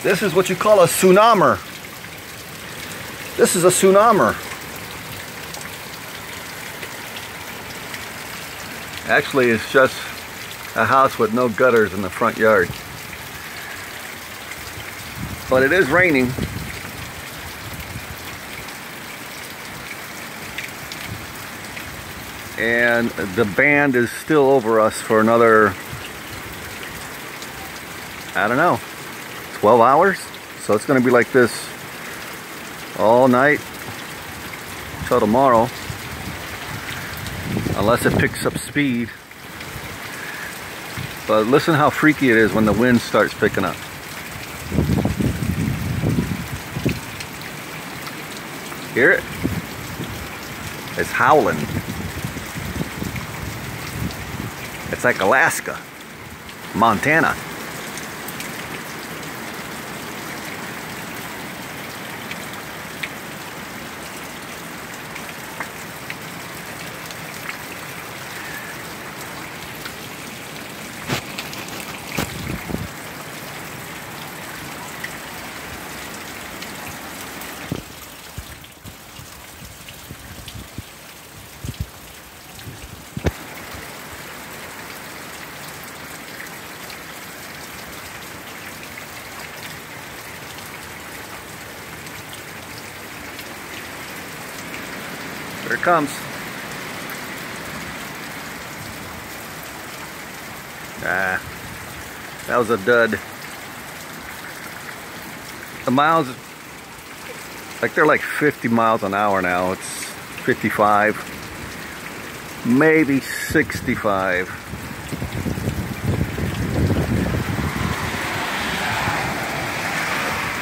This is what you call a tsunami. This is a tsunami. Actually, it's just a house with no gutters in the front yard. But it is raining. And the band is still over us for another, I don't know, 12 hours? So it's going to be like this all night till tomorrow, unless it picks up speed. But listen how freaky it is when the wind starts picking up. Hear it? It's howling. It's like Alaska, Montana. Here it comes. Ah, that was a dud. The miles, like they're like 50 miles an hour now. It's 55, maybe 65.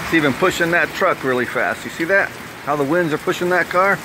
It's even pushing that truck really fast. You see that? How the winds are pushing that car?